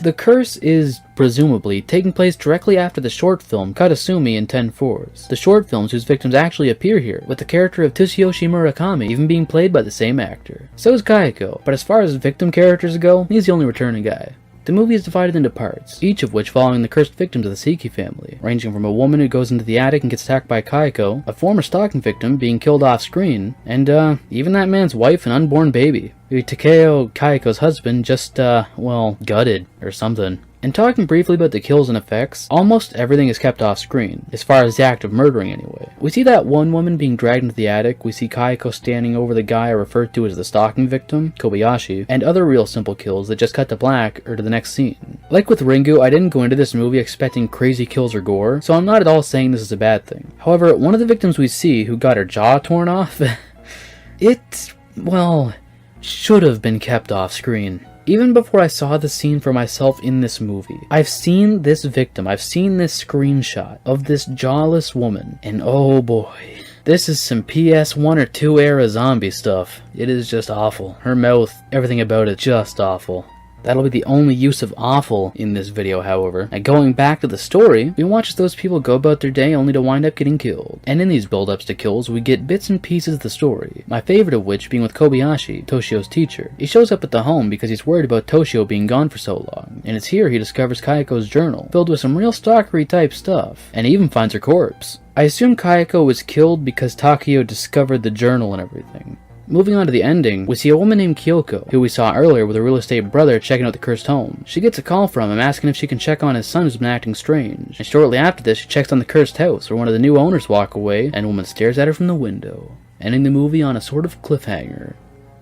The curse is, presumably, taking place directly after the short film Katasumi in 10 Fours. The short films whose victims actually appear here, with the character of Tsuyoshi Murakami even being played by the same actor. So is Kayako, but as far as victim characters go, he's the only returning guy. The movie is divided into parts, each of which following the cursed victims of the Seki family, ranging from a woman who goes into the attic and gets attacked by Kayako, a former stalking victim being killed off screen, and even that man's wife and unborn baby. Takeo, Kayako's husband, just well, gutted or something. And talking briefly about the kills and effects, almost everything is kept off screen, as far as the act of murdering anyway. We see that one woman being dragged into the attic, we see Kayako standing over the guy referred to as the stalking victim, Kobayashi, and other real simple kills that just cut to black or to the next scene. Like with Ringu, I didn't go into this movie expecting crazy kills or gore, so I'm not at all saying this is a bad thing. However, one of the victims we see who got her jaw torn off, it, well, should have been kept off screen. Even before I saw the scene for myself in this movie, I've seen this victim, I've seen this screenshot of this jawless woman, and oh boy, this is some PS1 or 2 era zombie stuff. It is just awful. Her mouth, everything about it, just awful. That'll be the only use of awful in this video, however. And going back to the story, we watch as those people go about their day only to wind up getting killed. And in these build-ups to kills, we get bits and pieces of the story. My favorite of which being with Kobayashi, Toshio's teacher. He shows up at the home because he's worried about Toshio being gone for so long. And it's here he discovers Kayako's journal, filled with some real stalkery type stuff. And he even finds her corpse. I assume Kayako was killed because Takeo discovered the journal and everything. Moving on to the ending, we see a woman named Kyoko, who we saw earlier with her real estate brother checking out the cursed home. She gets a call from him asking if she can check on his son who's been acting strange. And shortly after this, she checks on the cursed house, where one of the new owners walk away, and a woman stares at her from the window, ending the movie on a sort of cliffhanger.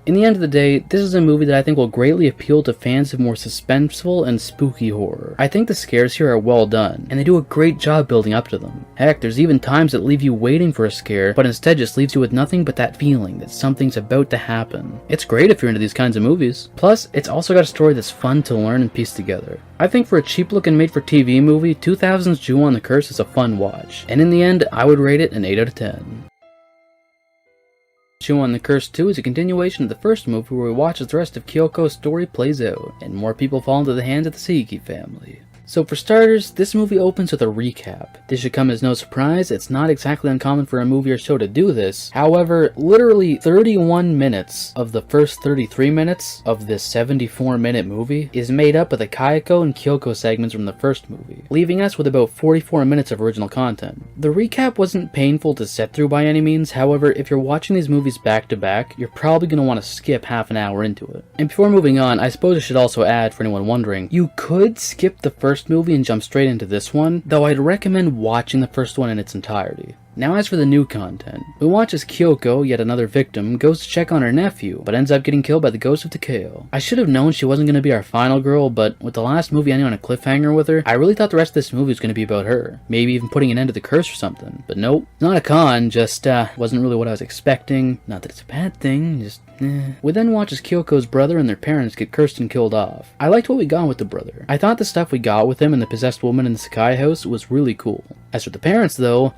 In the end of the day, this is a movie that I think will greatly appeal to fans of more suspenseful and spooky horror. I think the scares here are well done, and they do a great job building up to them. Heck, there's even times that leave you waiting for a scare, but instead just leaves you with nothing but that feeling that something's about to happen. It's great if you're into these kinds of movies. Plus, it's also got a story that's fun to learn and piece together. I think for a cheap-looking made-for-TV movie, 2000's Ju-On the Curse is a fun watch, and in the end, I would rate it an 8 out of 10. Ju-On the Curse II is a continuation of the first movie where we watch as the rest of Kyoko's story plays out, and more people fall into the hands of the Seki family. So for starters, this movie opens with a recap. This should come as no surprise, it's not exactly uncommon for a movie or show to do this. However, literally 31 minutes of the first 33 minutes of this 74-minute movie is made up of the Kayako and Kyoko segments from the first movie, leaving us with about 44 minutes of original content. The recap wasn't painful to sit through by any means, however, if you're watching these movies back to back, you're probably going to want to skip half an hour into it. And before moving on, I suppose I should also add, for anyone wondering, you could skip the first movie and jump straight into this one, though I'd recommend watching the first one in its entirety. Now as for the new content, we watch as Kyoko, yet another victim, goes to check on her nephew, but ends up getting killed by the ghost of Takeo. I should have known she wasn't going to be our final girl, but with the last movie ending on a cliffhanger with her, I really thought the rest of this movie was going to be about her. Maybe even putting an end to the curse or something. But nope. Not a con, just wasn't really what I was expecting. Not that it's a bad thing, just We then watch as Kyoko's brother and their parents get cursed and killed off. I liked what we got with the brother. I thought the stuff we got with him and the possessed woman in the Sakai house was really cool. As for the parents though,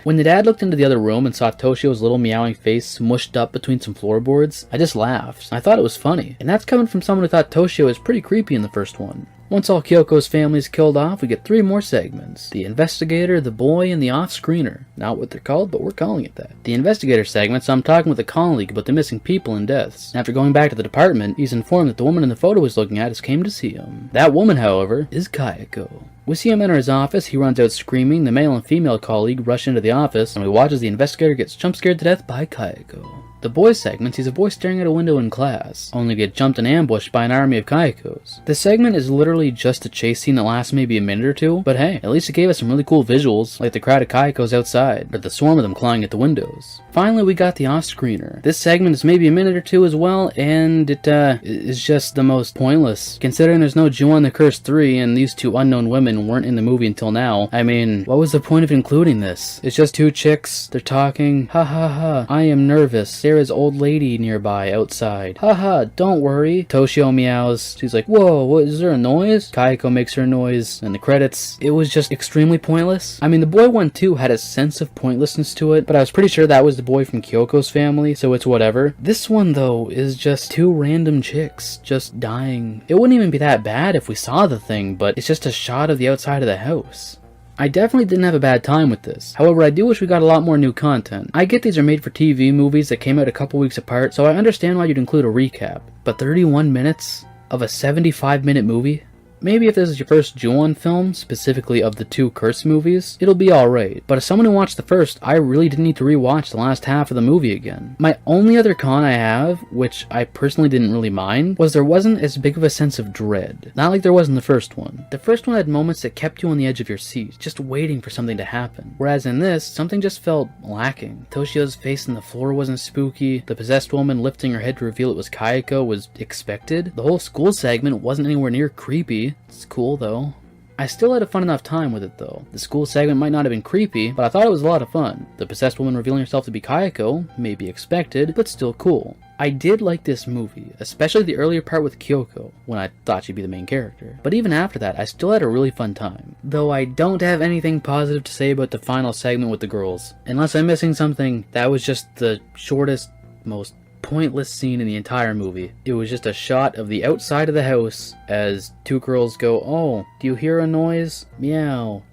when the dad looked into the other room and saw Toshio's little meowing face smushed up between some floorboards, I just laughed. I thought it was funny, and that's coming from someone who thought Toshio was pretty creepy in the first one. Once all Kyoko's family is killed off, we get 3 more segments. The investigator, the boy, and the off-screener. Not what they're called, but we're calling it that. The investigator segment, so I'm talking with a colleague about the missing people and deaths. After going back to the department, he's informed that the woman in the photo he's looking at has came to see him. That woman, however, is Kayako. We see him enter his office, he runs out screaming, the male and female colleague rush into the office, and we watch as the investigator gets jump scared to death by Kayako. The boy segment sees a boy staring at a window in class, only to get jumped and ambushed by an army of Kayakos. This segment is literally just a chase scene that lasts maybe a minute or two, but hey, at least it gave us some really cool visuals, like the crowd of Kayakos outside, or the swarm of them clawing at the windows. Finally, we got the off-screener. This segment is maybe a minute or two as well, and it is just the most pointless. Considering there's no Ju-On the Curse 3, and these 2 unknown women weren't in the movie until now, I mean, what was the point of including this? It's just 2 chicks, they're talking, ha ha ha, I am nervous, there is old lady nearby outside. Haha, don't worry. Toshio meows. She's like, whoa, what, is there a noise? Kayako makes her noise, and the credits. It was just extremely pointless. I mean, the boy one too had a sense of pointlessness to it, but I was pretty sure that was the boy from Kyoko's family, so it's whatever. This one though is just two random chicks just dying. It wouldn't even be that bad if we saw the thing, but it's just a shot of the outside of the house. I definitely didn't have a bad time with this. However, I do wish we got a lot more new content. I get these are made for TV movies that came out a couple weeks apart, so I understand why you'd include a recap. But 31 minutes of a 75-minute movie? Maybe if this is your first Ju-on film, specifically of the two Curse movies, it'll be alright. But as someone who watched the first, I really didn't need to rewatch the last half of the movie again. My only other con I have, which I personally didn't really mind, was there wasn't as big of a sense of dread. Not like there was in the first one. The first one had moments that kept you on the edge of your seat, just waiting for something to happen. Whereas in this, something just felt lacking. Toshio's face on the floor wasn't spooky, the possessed woman lifting her head to reveal it was Kayako was expected, the whole school segment wasn't anywhere near creepy. It's cool though. I still had a fun enough time with it though. The school segment might not have been creepy, but I thought it was a lot of fun. The possessed woman revealing herself to be Kayako may be expected, but still cool. I did like this movie, especially the earlier part with Kyoko, when I thought she'd be the main character. But even after that, I still had a really fun time. Though I don't have anything positive to say about the final segment with the girls. Unless I'm missing something, that was just the shortest, most pointless scene in the entire movie. It was just a shot of the outside of the house as two girls go, oh, do you hear a noise? Meow.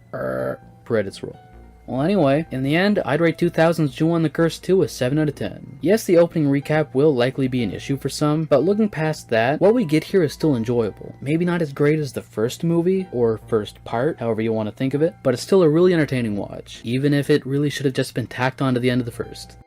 Credits roll. Well anyway, in the end, I'd rate 2000's Ju-on the Curse 2 a 7 out of 10. Yes, the opening recap will likely be an issue for some, but looking past that, what we get here is still enjoyable. Maybe not as great as the first movie, or first part, however you want to think of it, but it's still a really entertaining watch, even if it really should have just been tacked on to the end of the first.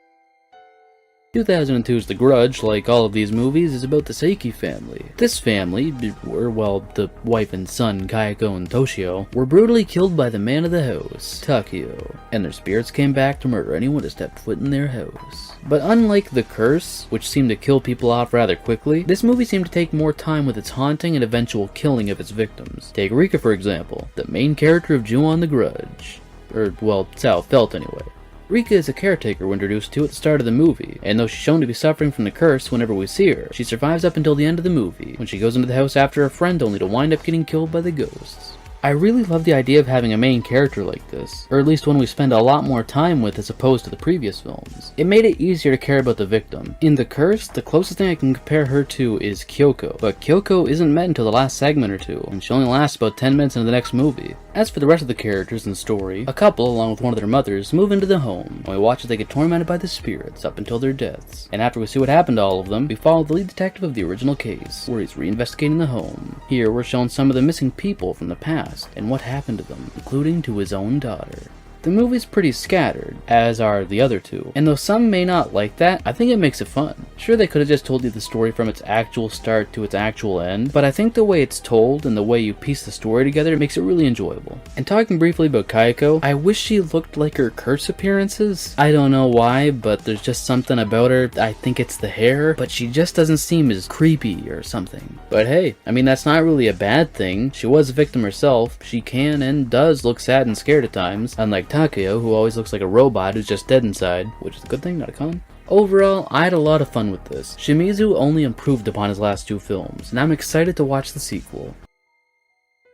2002's The Grudge, like all of these movies, is about the Seiki family. This family, or well, the wife and son, Kayako and Toshio, were brutally killed by the man of the house, Takeo, and their spirits came back to murder anyone who stepped foot in their house. But unlike The Curse, which seemed to kill people off rather quickly, this movie seemed to take more time with its haunting and eventual killing of its victims. Take Rika for example, the main character of Ju-on the Grudge. Or, well, that's how it felt anyway. Rika is a caretaker we're introduced to at the start of the movie, and though she's shown to be suffering from the curse whenever we see her, she survives up until the end of the movie, when she goes into the house after a friend only to wind up getting killed by the ghosts. I really love the idea of having a main character like this, or at least one we spend a lot more time with as opposed to the previous films. It made it easier to care about the victim. In The Curse, the closest thing I can compare her to is Kyoko, but Kyoko isn't met until the last segment or two, and she only lasts about 10 minutes into the next movie. As for the rest of the characters in the story, a couple, along with one of their mothers, move into the home, and we watch as they get tormented by the spirits up until their deaths. And after we see what happened to all of them, we follow the lead detective of the original case, where he's reinvestigating the home. Here, we're shown some of the missing people from the past, and what happened to them, including to his own daughter. The movie's pretty scattered, as are the other two, and though some may not like that, I think it makes it fun. Sure, they could have just told you the story from its actual start to its actual end, but I think the way it's told and the way you piece the story together makes it really enjoyable. And talking briefly about Kayako, I wish she looked like her Curse appearances. I don't know why, but there's just something about her. I think it's the hair, but she just doesn't seem as creepy or something. But hey, I mean, that's not really a bad thing. She was a victim herself. She can and does look sad and scared at times, unlike Takeo, who always looks like a robot who's just dead inside, which is a good thing, not a con. Overall, I had a lot of fun with this. Shimizu only improved upon his last two films, and I'm excited to watch the sequel.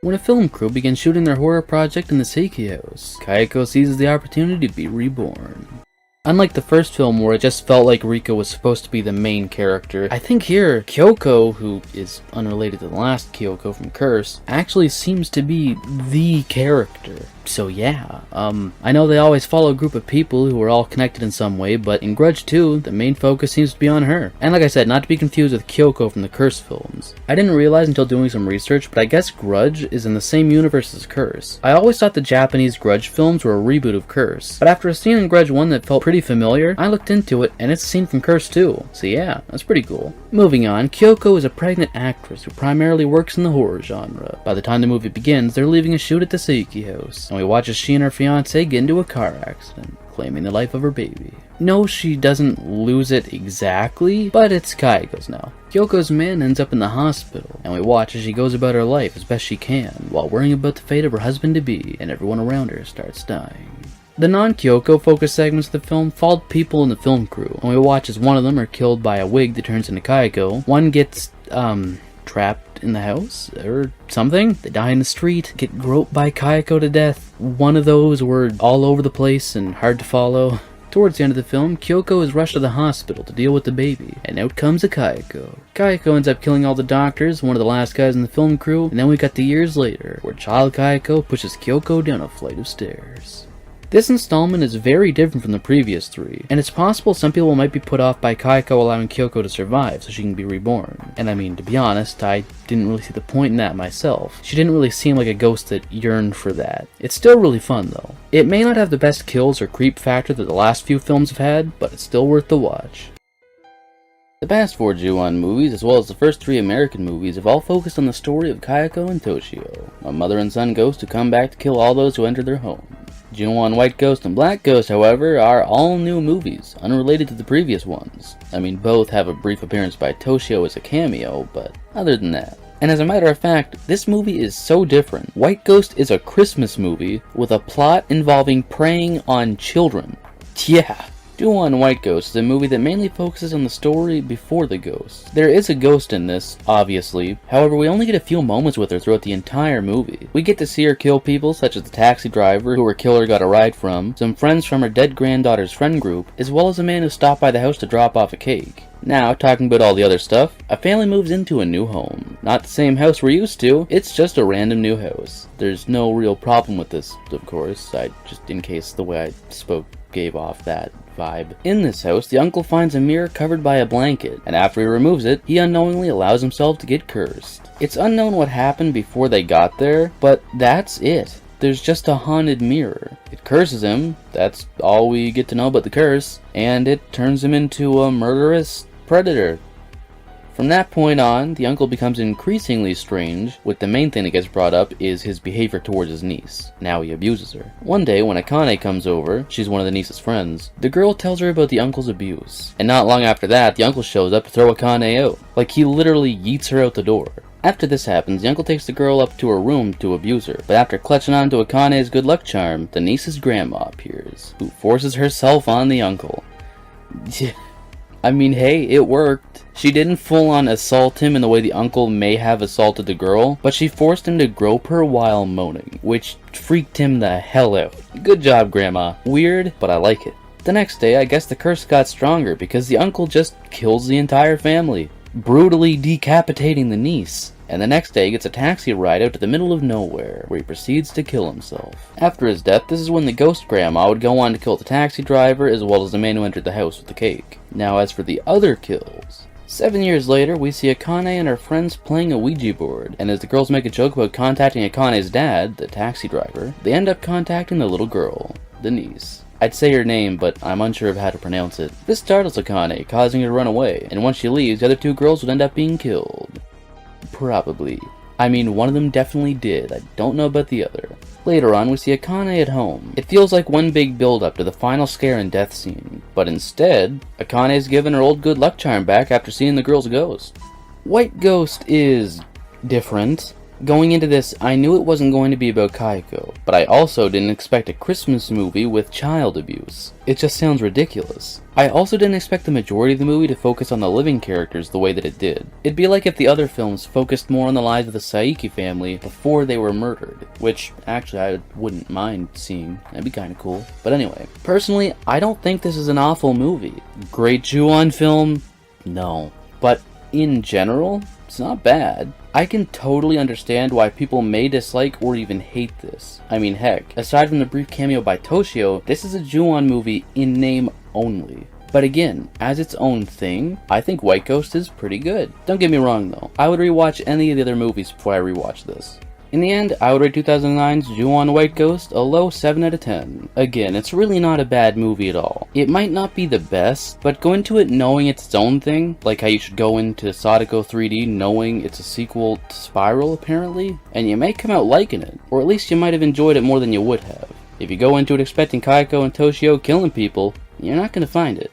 When a film crew begins shooting their horror project in the Seiki house, Kayako seizes the opportunity to be reborn. Unlike the first film where it just felt like Rika was supposed to be the main character, I think here, Kyoko, who is unrelated to the last Kyoko from Curse, actually seems to be the character. So yeah, I know they always follow a group of people who are all connected in some way, but in Grudge II, the main focus seems to be on her. And like I said, not to be confused with Kyoko from the Curse films. I didn't realize until doing some research, but I guess Grudge is in the same universe as Curse. I always thought the Japanese Grudge films were a reboot of Curse, but after a scene in Grudge 1 that felt pretty familiar, I looked into it, and it's a scene from Curse 2. So yeah, that's pretty cool. Moving on, Kyoko is a pregnant actress who primarily works in the horror genre. By the time the movie begins, they're leaving a shoot at the Seiki house, and we watch as she and her fiancé get into a car accident, claiming the life of her baby. No, she doesn't lose it exactly, but it's Kayako's now. Kyoko's man ends up in the hospital, and we watch as she goes about her life as best she can, while worrying about the fate of her husband-to-be, and everyone around her starts dying. The non-Kyoko focused segments of the film followed people in the film crew, and we watch as one of them are killed by a wig that turns into Kayako, one gets, trapped in the house, or something. They die in the street, get groped by Kayako to death. One of those were all over the place and hard to follow. Towards the end of the film, Kyoko is rushed to the hospital to deal with the baby, and out comes a Kayako. Kayako ends up killing all the doctors, one of the last guys in the film crew, and then we got the years later, where child Kayako pushes Kyoko down a flight of stairs. This installment is very different from the previous three, and it's possible some people might be put off by Kayako allowing Kyoko to survive so she can be reborn. And I mean, to be honest, I didn't really see the point in that myself. She didn't really seem like a ghost that yearned for that. It's still really fun though. It may not have the best kills or creep factor that the last few films have had, but it's still worth the watch. The past 4 Ju-on movies, as well as the first 3 American movies, have all focused on the story of Kayako and Toshio, a mother and son ghost who come back to kill all those who enter their home. Ju-on White Ghost and Black Ghost, however, are all new movies, unrelated to the previous ones. I mean, both have a brief appearance by Toshio as a cameo, but other than that. And as a matter of fact, this movie is so different. White Ghost is a Christmas movie with a plot involving preying on children. Yeah. Ju-on White Ghost is a movie that mainly focuses on the story before the ghost. There is a ghost in this, obviously, however we only get a few moments with her throughout the entire movie. We get to see her kill people such as the taxi driver who her killer got a ride from, some friends from her dead granddaughter's friend group, as well as a man who stopped by the house to drop off a cake. Now, talking about all the other stuff, a family moves into a new home. Not the same house we're used to, it's just a random new house. There's no real problem with this, of course, just in case the way I spoke gave off that vibe. In this house, the uncle finds a mirror covered by a blanket, and after he removes it, he unknowingly allows himself to get cursed. It's unknown what happened before they got there, but that's it. There's just a haunted mirror. It curses him, that's all we get to know about the curse, and it turns him into a murderous predator. From that point on, the uncle becomes increasingly strange, with the main thing that gets brought up is his behavior towards his niece. Now he abuses her. One day, when Akane comes over, she's one of the niece's friends, the girl tells her about the uncle's abuse. And not long after that, the uncle shows up to throw Akane out. Like, he literally yeets her out the door. After this happens, the uncle takes the girl up to her room to abuse her, but after clutching onto Akane's good luck charm, the niece's grandma appears, who forces herself on the uncle. I mean, hey, it worked. She didn't full-on assault him in the way the uncle may have assaulted the girl, but she forced him to grope her while moaning, which freaked him the hell out. Good job, Grandma. Weird, but I like it. The next day, I guess the curse got stronger because the uncle just kills the entire family, brutally decapitating the niece. And the next day gets a taxi ride out to the middle of nowhere, where he proceeds to kill himself. After his death, this is when the ghost grandma would go on to kill the taxi driver, as well as the man who entered the house with the cake. Now as for the other kills, 7 years later, we see Akane and her friends playing a Ouija board, and as the girls make a joke about contacting Akane's dad, the taxi driver, they end up contacting the little girl, the niece. I'd say her name, but I'm unsure of how to pronounce it. This startles Akane, causing her to run away, and once she leaves, the other 2 girls would end up being killed. Probably. I mean, one of them definitely did. I don't know about the other. Later on, we see Akane at home. It feels like one big build-up to the final scare and death scene. But instead, Akane is given her old good luck charm back after seeing the girl's ghost. White Ghost is different. Going into this, I knew it wasn't going to be about Kayako, but I also didn't expect a Christmas movie with child abuse. It just sounds ridiculous. I also didn't expect the majority of the movie to focus on the living characters the way that it did. It'd be like if the other films focused more on the lives of the Saiki family before they were murdered, which actually I wouldn't mind seeing. That'd be kinda cool. But anyway, personally, I don't think this is an awful movie. Great Ju-on film? No. But in general, it's not bad. I can totally understand why people may dislike or even hate this. I mean, heck, aside from the brief cameo by Toshio, this is a Ju-on movie in name only. But again, as its own thing, I think White Ghost is pretty good. Don't get me wrong though, I would rewatch any of the other movies before I rewatch this. In the end, I would rate 2009's Ju-on White Ghost a low 7 out of 10. Again, it's really not a bad movie at all. It might not be the best, but go into it knowing it's its own thing, like how you should go into SoDo 3D knowing it's a sequel to Spiral apparently, and you may come out liking it, or at least you might have enjoyed it more than you would have. If you go into it expecting Kayako and Toshio killing people, you're not going to find it.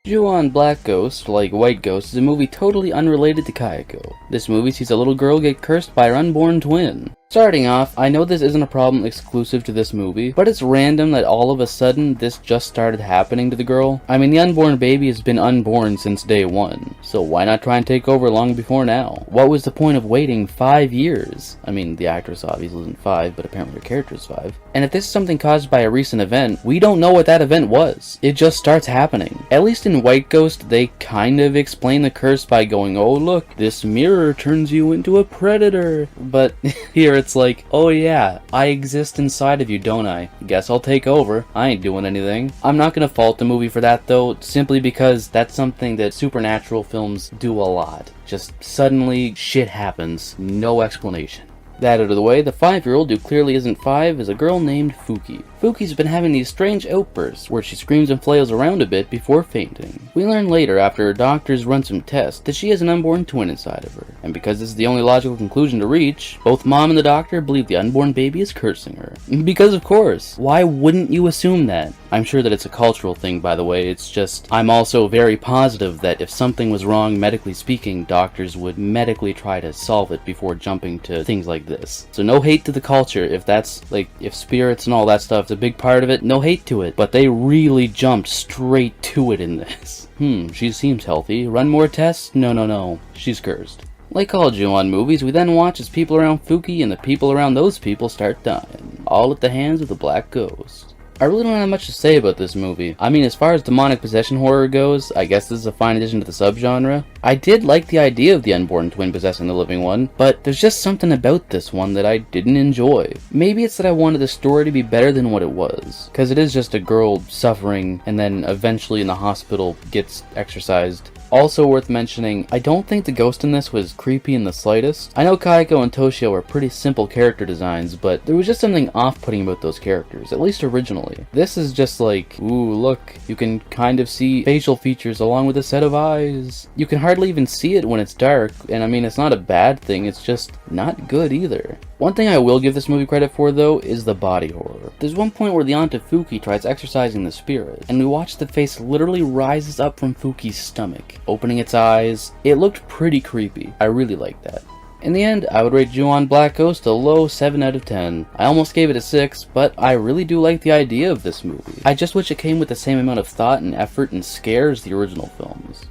Ju-on Black Ghost, like White Ghost, is a movie totally unrelated to Kayako. This movie sees a little girl get cursed by her unborn twin. Starting off, I know this isn't a problem exclusive to this movie, but it's random that all of a sudden this just started happening to the girl. I mean, the unborn baby has been unborn since day one, so why not try and take over long before now? What was the point of waiting 5 years? I mean, the actress obviously isn't 5, but apparently her character is 5. And if this is something caused by a recent event, we don't know what that event was. It just starts happening. At least in White Ghost, they kind of explain the curse by going, oh look, this mirror turns you into a predator. But here it's like, oh yeah, I exist inside of you, don't I? Guess I'll take over. I ain't doing anything. I'm not gonna fault the movie for that though, simply because that's something that supernatural films do a lot. Just suddenly shit happens, no explanation. That out of the way, the 5-year-old, who clearly isn't 5, is a girl named Fuki. Fuki's been having these strange outbursts where she screams and flails around a bit before fainting. We learn later, after her doctors run some tests, that she has an unborn twin inside of her. And because this is the only logical conclusion to reach, both mom and the doctor believe the unborn baby is cursing her. Because of course, why wouldn't you assume that? I'm sure that it's a cultural thing, by the way. It's just, I'm also very positive that if something was wrong medically speaking, doctors would medically try to solve it before jumping to things like this. So no hate to the culture. If that's, like, if spirits and all that stuff is a big part of it, no hate to it. But they really jumped straight to it in this. She seems healthy. Run more tests? No. She's cursed. Like all Ju-on movies, we then watch as people around Fuki and the people around those people start dying. All at the hands of the Black Ghost. I really don't have much to say about this movie. I mean, as far as demonic possession horror goes, I guess this is a fine addition to the subgenre. I did like the idea of the unborn twin possessing the living one, but there's just something about this one that I didn't enjoy. Maybe it's that I wanted the story to be better than what it was, because it is just a girl suffering and then eventually in the hospital gets exorcised. Also worth mentioning, I don't think the ghost in this was creepy in the slightest. I know Kayako and Toshio are pretty simple character designs, but there was just something off-putting about those characters, at least originally. This is just like, ooh, look, you can kind of see facial features along with a set of eyes. You can hardly even see it when it's dark, and I mean, it's not a bad thing, it's just not good either. One thing I will give this movie credit for, though, is the body horror. There's one point where the aunt of Fuki tries exorcising the spirit, and we watch the face literally rises up from Fuki's stomach, opening its eyes. It looked pretty creepy. I really liked that. In the end, I would rate Ju-on Black Ghost a low 7 out of 10. I almost gave it a 6, but I really do like the idea of this movie. I just wish it came with the same amount of thought and effort and scare as the original films.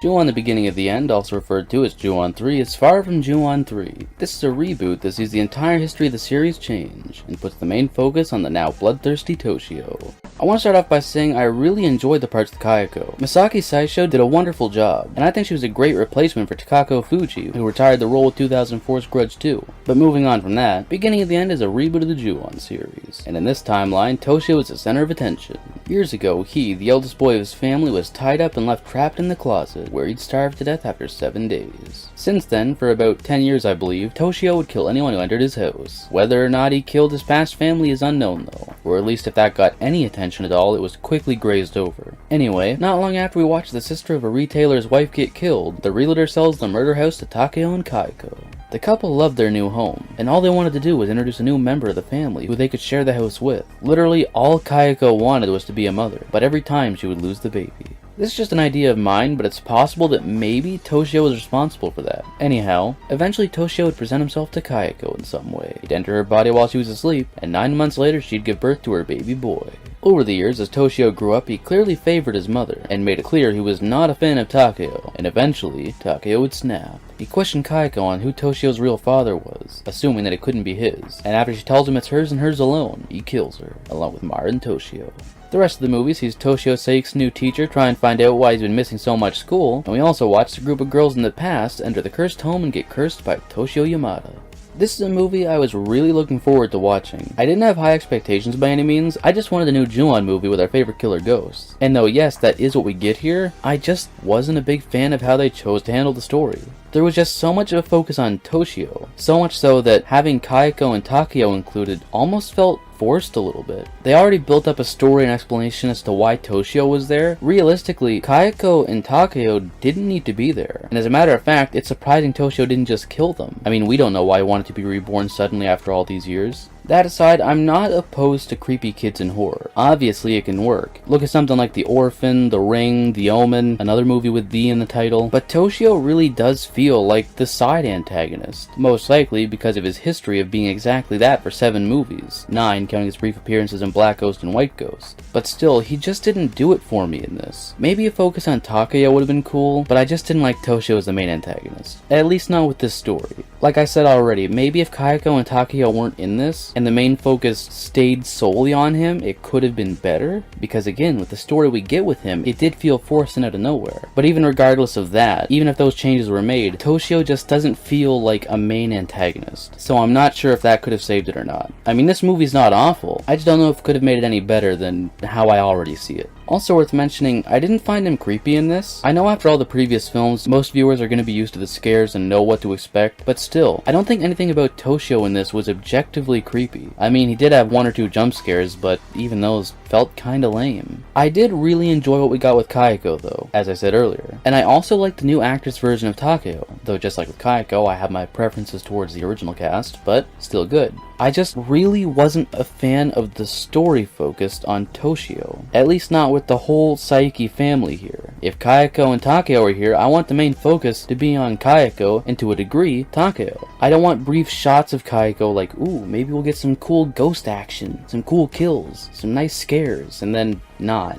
Ju-on the Beginning of the End, also referred to as Ju-on 3, is far from Ju-on 3. This is a reboot that sees the entire history of the series change, and puts the main focus on the now bloodthirsty Toshio. I want to start off by saying I really enjoyed the parts with Kayako. Misaki Saisho did a wonderful job, and I think she was a great replacement for Takako Fuji, who retired the role with 2004's Grudge II. But moving on from that, Beginning of the End is a reboot of the Ju-on series, and in this timeline, Toshio is the center of attention. Years ago, he, the eldest boy of his family, was tied up and left trapped in the closet, where he'd starved to death after 7 days. Since then, for about 10 years I believe, Toshio would kill anyone who entered his house. Whether or not he killed his past family is unknown though, or at least if that got any attention at all, it was quickly grazed over. Anyway, not long after we watch the sister of a retailer's wife get killed, the realtor sells the murder house to Takeo and Kayako. The couple loved their new home, and all they wanted to do was introduce a new member of the family who they could share the house with. Literally, all Kayako wanted was to be a mother, but every time she would lose the baby. This is just an idea of mine, but it's possible that maybe Toshio was responsible for that. Anyhow, eventually Toshio would present himself to Kayako in some way. He'd enter her body while she was asleep, and 9 months later she'd give birth to her baby boy. Over the years, as Toshio grew up, he clearly favored his mother, and made it clear he was not a fan of Takeo, and eventually, Takeo would snap. He questioned Kayako on who Toshio's real father was, assuming that it couldn't be his, and after she tells him it's hers and hers alone, he kills her, along with Mara and Toshio. The rest of the movie sees Toshio Seik's new teacher try and find out why he's been missing so much school, and we also watch a group of girls in the past enter the cursed home and get cursed by Toshio Yamada. This is a movie I was really looking forward to watching. I didn't have high expectations by any means, I just wanted a new Ju-on movie with our favorite killer ghosts. And though yes, that is what we get here, I just wasn't a big fan of how they chose to handle the story. There was just so much of a focus on Toshio, so much so that having Kayako and Takeo included almost felt forced a little bit. They already built up a story and explanation as to why Toshio was there. Realistically, Kayako and Takeo didn't need to be there. And as a matter of fact, it's surprising Toshio didn't just kill them. I mean, we don't know why he wanted to be reborn suddenly after all these years. That aside, I'm not opposed to creepy kids in horror. Obviously, it can work. Look at something like The Orphan, The Ring, The Omen, another movie with "the" in the title. But Toshio really does feel like the side antagonist, most likely because of his history of being exactly that for 7 movies, 9 counting his brief appearances in Black Ghost and White Ghost. But still, he just didn't do it for me in this. Maybe a focus on Takeo would have been cool, but I just didn't like Toshio as the main antagonist. At least not with this story. Like I said already, maybe if Kayako and Takeo weren't in this, and the main focus stayed solely on him, it could have been better, because again, with the story we get with him, it did feel forced and out of nowhere. But even regardless of that, even if those changes were made, Toshio just doesn't feel like a main antagonist, so I'm not sure if that could have saved it or not. I mean, this movie's not awful, I just don't know if it could have made it any better than how I already see it. Also worth mentioning, I didn't find him creepy in this. I know after all the previous films, most viewers are going to be used to the scares and know what to expect, but still, I don't think anything about Toshio in this was objectively creepy. I mean, he did have 1 or 2 jump scares, but even those felt kinda lame. I did really enjoy what we got with Kayako though, as I said earlier. And I also liked the new actress version of Takeo, though just like with Kayako, I have my preferences towards the original cast, but still good. I just really wasn't a fan of the story focused on Toshio. At least not with the whole Saiki family here. If Kayako and Takeo are here, I want the main focus to be on Kayako, and to a degree, Takeo. I don't want brief shots of Kayako like, ooh, maybe we'll get some cool ghost action, some cool kills, some nice scares, and then not.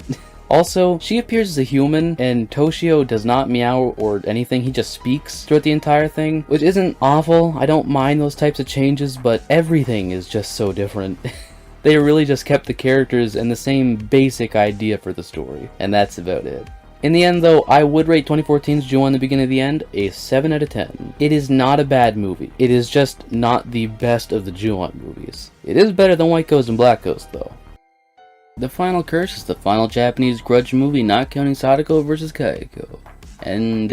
Also, she appears as a human, and Toshio does not meow or anything, he just speaks throughout the entire thing, which isn't awful. I don't mind those types of changes, but everything is just so different. They really just kept the characters and the same basic idea for the story, and that's about it. In the end though, I would rate 2014's Ju-on the Beginning of the End a 7 out of 10. It is not a bad movie. It is just not the best of the Ju-on movies. It is better than White Ghost and Black Ghost though. The Final Curse is the final Japanese Grudge movie not counting Sadako vs. Kayako. And,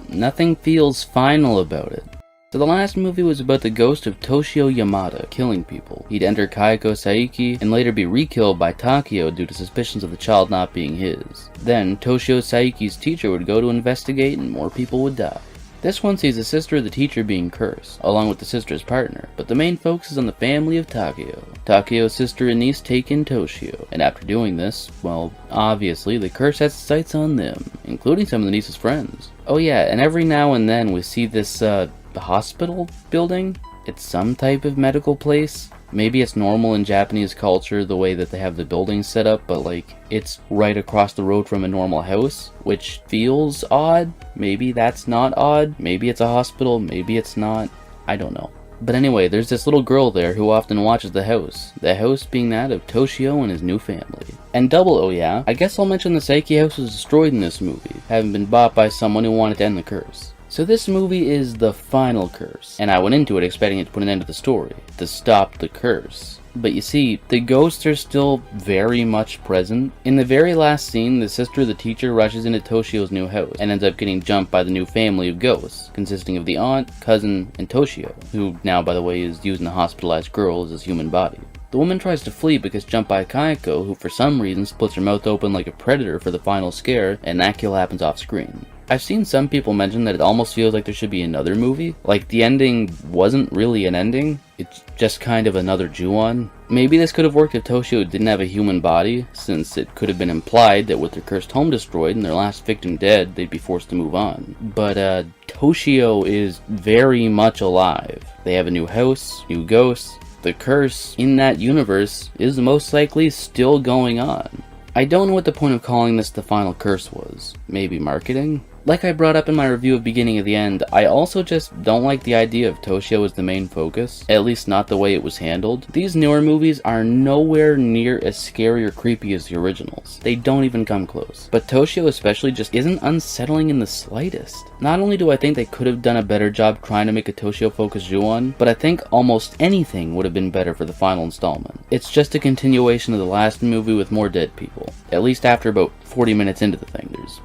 nothing feels final about it. So the last movie was about the ghost of Toshio Yamada killing people. He'd enter Kayako Saiki and later be re-killed by Takeo due to suspicions of the child not being his. Then, Toshio Saiki's teacher would go to investigate and more people would die. This one sees the sister of the teacher being cursed, along with the sister's partner, but the main focus is on the family of Takeo. Takeo's sister and niece take in Toshio, and after doing this, well, obviously the curse has its sights on them, including some of the niece's friends. Oh yeah, and every now and then we see this, the hospital building? It's some type of medical place. Maybe it's normal in Japanese culture the way that they have the buildings set up, but like, it's right across the road from a normal house, which feels odd. Maybe that's not odd. Maybe it's a hospital, maybe it's not. I don't know. But anyway, there's this little girl there who often watches the house being that of Toshio and his new family. And double oh yeah, I guess I'll mention the Saiki house was destroyed in this movie, having been bought by someone who wanted to end the curse. So this movie is the final curse, and I went into it expecting it to put an end to the story, to stop the curse. But you see, the ghosts are still very much present. In the very last scene, the sister of the teacher rushes into Toshio's new house, and ends up getting jumped by the new family of ghosts, consisting of the aunt, cousin, and Toshio, who now by the way is using the hospitalized girl as his human body. The woman tries to flee but gets jumped by Kayako, who for some reason splits her mouth open like a predator for the final scare, and that kill happens off screen. I've seen some people mention that it almost feels like there should be another movie. Like the ending wasn't really an ending, it's just kind of another Ju-on. Maybe this could have worked if Toshio didn't have a human body, since it could have been implied that with their cursed home destroyed and their last victim dead, they'd be forced to move on. But Toshio is very much alive. They have a new house, new ghosts. The curse in that universe is most likely still going on. I don't know what the point of calling this the final curse was. Maybe marketing? Like I brought up in my review of Beginning of the End, I also just don't like the idea of Toshio as the main focus, at least not the way it was handled. These newer movies are nowhere near as scary or creepy as the originals. They don't even come close. But Toshio especially just isn't unsettling in the slightest. Not only do I think they could have done a better job trying to make a Toshio focused Ju-on, but I think almost anything would have been better for the final installment. It's just a continuation of the last movie with more dead people. At least after about 40 minutes into the thing, there's,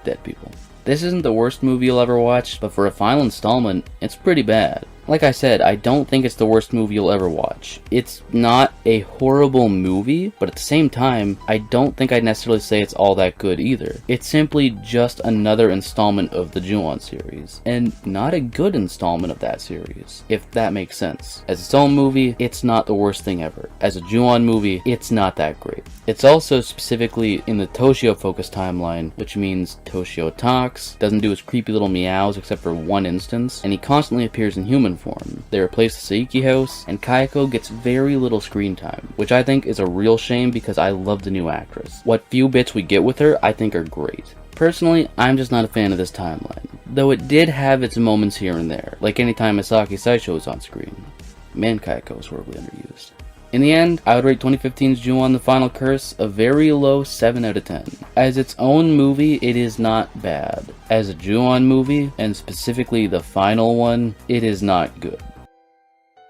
dead people. This isn't the worst movie you'll ever watch, but for a final installment, it's pretty bad. Like I said, I don't think it's the worst movie you'll ever watch. It's not a horrible movie, but at the same time, I don't think I'd necessarily say it's all that good either. It's simply just another installment of the Ju-on series, and not a good installment of that series, if that makes sense. As its own movie, it's not the worst thing ever. As a Ju-on movie, it's not that great. It's also specifically in the Toshio-focused timeline, which means Toshio talks, doesn't do his creepy little meows except for one instance, and he constantly appears in human form. They replace the Saiki house, and Kayako gets very little screen time, which I think is a real shame because I love the new actress. What few bits we get with her, I think are great. Personally, I'm just not a fan of this timeline, though it did have its moments here and there, like anytime Misaki Saisho was on screen. Man, Kayako was horribly underused. In the end, I would rate 2015's Ju-on The Final Curse a very low 7 out of 10. As its own movie, it is not bad. As a Ju-on movie, and specifically the final one, it is not good.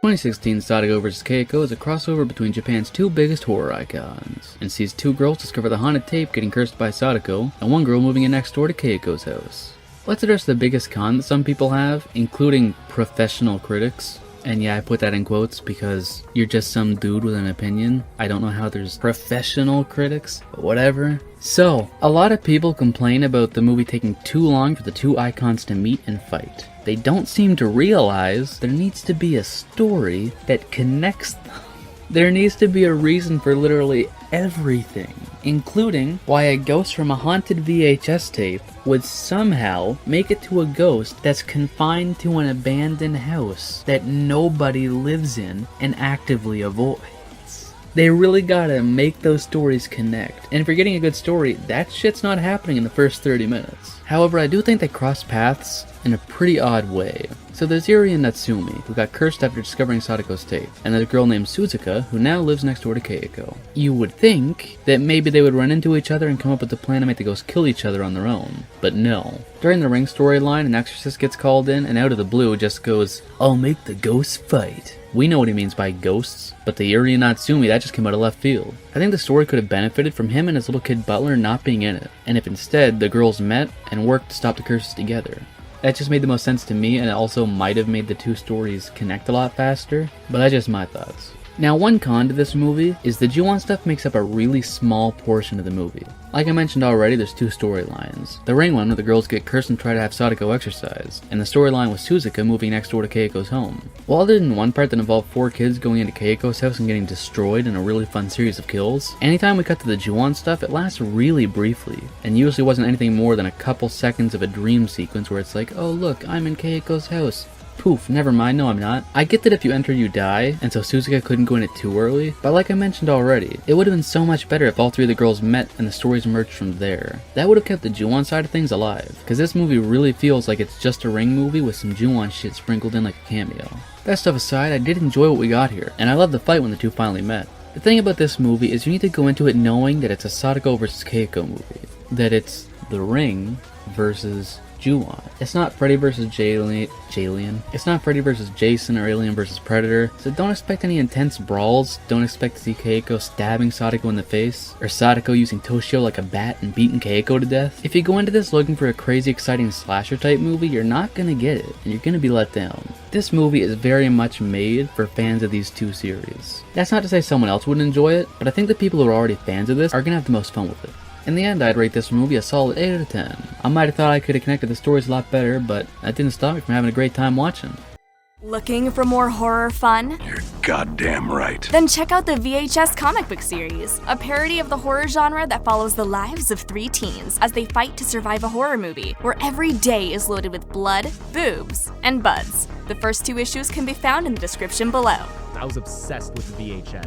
2016 SoDo vs. Kayako is a crossover between Japan's two biggest horror icons, and sees two girls discover the haunted tape getting cursed by Sadako, and one girl moving in next door to Kayako's house. Let's address the biggest con that some people have, including professional critics. And yeah, I put that in quotes because you're just some dude with an opinion. I don't know how there's professional critics, but whatever. So, a lot of people complain about the movie taking too long for the two icons to meet and fight. They don't seem to realize there needs to be a story that connects them. There needs to be a reason for literally everything, including why a ghost from a haunted VHS tape would somehow make it to a ghost that's confined to an abandoned house that nobody lives in and actively avoids. They really gotta make those stories connect, and if you're getting a good story, that shit's not happening in the first 30 minutes. However, I do think they cross paths in a pretty odd way. So there's Yuri and Natsumi, who got cursed after discovering Sadako's tape, and there's a girl named Suzuka, who now lives next door to Kayako. You would think that maybe they would run into each other and come up with a plan to make the ghosts kill each other on their own, but no. During the Ring storyline, an exorcist gets called in, and out of the blue just goes, "I'll make the ghosts fight." We know what he means by ghosts, but the Yuri and Natsumi, that just came out of left field. I think the story could have benefited from him and his little kid butler not being in it, and if instead the girls met and worked to stop the curses together. That just made the most sense to me, and it also might have made the two stories connect a lot faster, but that's just my thoughts. Now, one con to this movie is the Ju-on stuff makes up a really small portion of the movie. Like I mentioned already, there's two storylines. The Ring one, where the girls get cursed and try to have Sadako exorcised, and the storyline with Suzuka moving next door to Kayako's home. Well, other than one part that involved 4 kids going into Kayako's house and getting destroyed in a really fun series of kills, anytime we cut to the Ju-on stuff, it lasts really briefly, and usually wasn't anything more than a couple seconds of a dream sequence where it's like, oh look, I'm in Kayako's house. Poof, never mind, no I'm not. I get that if you enter you die, and so Suzuka couldn't go in it too early, but like I mentioned already, it would have been so much better if all 3 of the girls met and the stories emerged from there. That would have kept the Ju-on side of things alive, because this movie really feels like it's just a Ring movie with some Ju-on shit sprinkled in like a cameo. That stuff aside, I did enjoy what we got here, and I loved the fight when the two finally met. The thing about this movie is you need to go into it knowing that it's a Sadako vs. Kayako movie, that it's the Ring versus Ju-on. It's not Freddy vs. Alien. It's not Freddy vs. Jason or Alien vs. Predator, so don't expect any intense brawls. Don't expect to see Kayako stabbing Sadako in the face, or Sadako using Toshio like a bat and beating Kayako to death. If you go into this looking for a crazy exciting slasher type movie, you're not gonna get it, and you're gonna be let down. This movie is very much made for fans of these two series. That's not to say someone else wouldn't enjoy it, but I think the people who are already fans of this are gonna have the most fun with it. In the end, I'd rate this movie a solid 8 out of 10. I might have thought I could have connected the stories a lot better, but that didn't stop me from having a great time watching. Looking for more horror fun? You're goddamn right. Then check out the VHS comic book series, a parody of the horror genre that follows the lives of 3 teens as they fight to survive a horror movie, where every day is loaded with blood, boobs, and buds. The first 2 issues can be found in the description below. I was obsessed with the VHS.